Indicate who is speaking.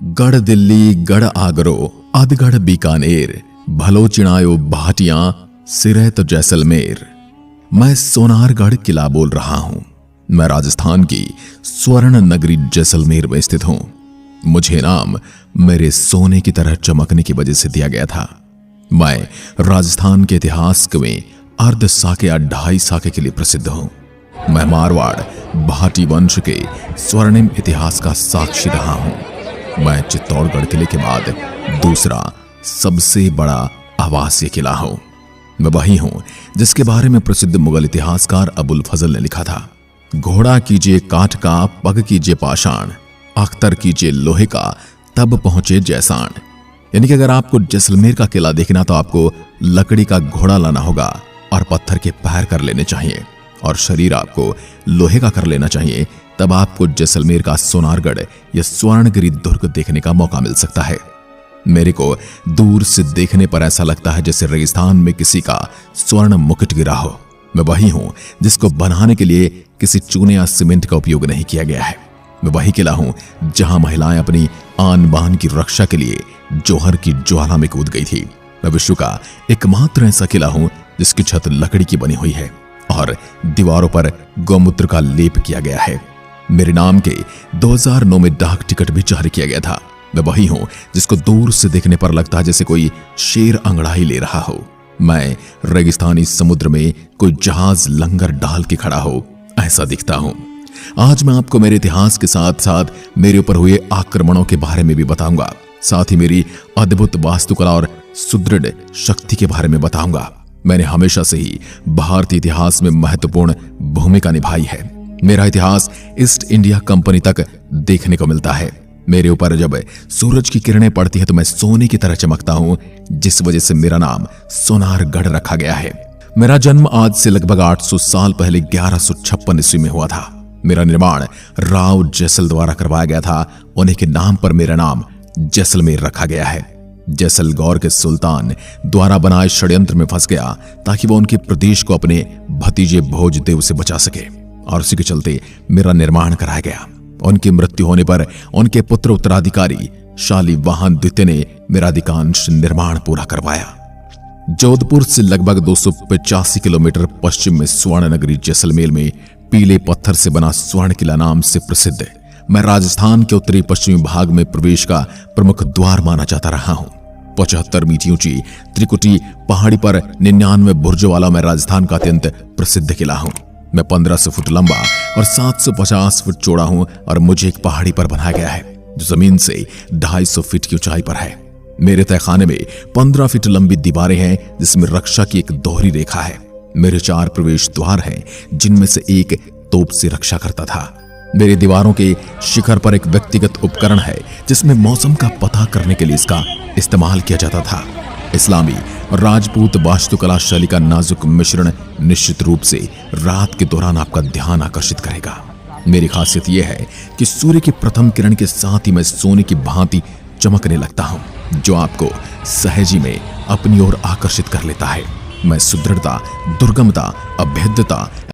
Speaker 1: गढ़ दिल्ली, गढ़ आगरो, अधगढ़ बीकानेर, भलोचिनायो भाटियां, सिरहत जैसलमेर। मैं सोनारगढ़ किला बोल रहा हूं। मैं राजस्थान की स्वर्ण नगरी जैसलमेर में स्थित हूं। मुझे नाम मेरे सोने की तरह चमकने की वजह से दिया गया था। मैं राजस्थान के इतिहास में अर्ध साके या ढाई साके के लिए प्रसिद्ध हूं। मैं मारवाड़ भाटी वंश के स्वर्णिम इतिहास का साक्षी रहा हूं। मैं चित्तौड़गढ़ किले के बाद दूसरा सबसे बड़ा आवासीय किला हूं। मैं वही हूं जिसके बारे में प्रसिद्ध मुगल इतिहासकार अबुल फजल ने लिखा था, घोड़ा कीजिए काठ का, पग कीजिए पाषाण, अख्तर कीजिए लोहे का, तब पहुंचे जैसाण। यानी कि अगर आपको जैसलमेर का किला देखना तो आपको लकड़ी का घोड़ा लाना होगा और पत्थर के पैर कर लेने चाहिए और शरीर आपको लोहे का कर लेना चाहिए। तब आपको जैसलमेर का सोनारगढ़ या स्वर्णगिरी दुर्ग देखने का मौका मिल सकता है। मेरे को दूर से देखने पर ऐसा लगता है जैसे रेगिस्तान में किसी का स्वर्ण मुकुट गिरा हो। मैं वही हूं जिसको बनाने के लिए किसी चूने या सीमेंट का उपयोग नहीं किया गया है। मैं वही किला हूं जहां महिलाएं अपनी आन बान की रक्षा के लिए जौहर की ज्वाला में कूद गई थी। मैं विश्व का एकमात्र ऐसा किला हूं जिसकी छत लकड़ी की बनी हुई है और दीवारों पर गौमूत्र का लेप किया गया है। मेरे नाम के 2009 में डाक टिकट भी जारी किया गया था। मैं वही हूं जिसको दूर से देखने पर लगता है जैसे कोई शेर अंगड़ाई ले रहा हो। मैं रेगिस्तानी समुद्र में कोई जहाज लंगर डाल के खड़ा हो ऐसा दिखता हूं। आज मैं आपको मेरे इतिहास के साथ साथ मेरे ऊपर हुए आक्रमणों के बारे में भी बताऊंगा। साथ ही मेरी अद्भुत वास्तुकला और सुदृढ़ शक्ति के बारे में बताऊंगा। मैंने हमेशा से ही भारतीय इतिहास में महत्वपूर्ण भूमिका निभाई है। मेरा इतिहास ईस्ट इंडिया कंपनी तक देखने को मिलता है। मेरे ऊपर जब सूरज की किरणें पड़ती है तो मैं सोने की तरह चमकता हूं, जिस वजह से मेरा नाम सोनारगढ़ रखा गया है। मेरा जन्म आज से लगभग 800 साल पहले 1156 ईस्वी में हुआ था। मेरा निर्माण राव जैसल द्वारा करवाया गया था। उन्हीं के नाम पर मेरा नाम जैसलमेर रखा गया है। जैसलगौर के सुल्तान द्वारा बनाए षड्यंत्र में फंस गया ताकि वो उनके प्रदेश को अपने भतीजे भोजदेव से बचा सके और उसी के चलते मेरा निर्माण कराया गया। उनकी मृत्यु होने पर उनके पुत्र उत्तराधिकारी शालिवाहन द्वितीय ने मेरा अधिकांश निर्माण पूरा करवाया। जोधपुर से लगभग 285 किलोमीटर पश्चिम में स्वर्ण नगरी जैसलमेर में पीले पत्थर से बना स्वर्ण किला नाम से प्रसिद्ध है। मैं राजस्थान के उत्तरी पश्चिमी भाग में प्रवेश का प्रमुख द्वार माना जाता रहा हूं। 75 मीटर ऊंची त्रिकुटी पहाड़ी पर 99 बुर्जों वाला मैं राजस्थान का अत्यंत प्रसिद्ध किला हूं। मैं 1500 फुट लंबा और 750 फुट चौड़ा हूं और मुझे एक पहाड़ी पर बनाया गया है जो जमीन से 250 फीट की ऊंचाई पर है। मेरे तहखाने में 15 फीट लंबी दीवारें हैं जिसमें रक्षा की एक दोहरी रेखा है। मेरे 4 प्रवेश द्वार हैं जिनमें से एक तोप से रक्षा करता था। मेरी दीवारों के शिखर पर एक व्यक्तिगत उपकरण है जिसमें मौसम का पता करने के लिए इसका इस्तेमाल किया जाता था। इस्लामी और राजपूत वास्तुकला शैली का नाजुक मिश्रण निश्चित रूप से रात के दौरान आपका ध्यान आकर्षित करेगा। मेरी खासियत यह है कि सूर्य की प्रथम किरण के साथ ही मैं सोने की भांति चमकने लगता हूं जो आपको सहजी में अपनी ओर आकर्षित कर लेता है। मैं सुदृढ़ता, दुर्गमता, अभेद्यता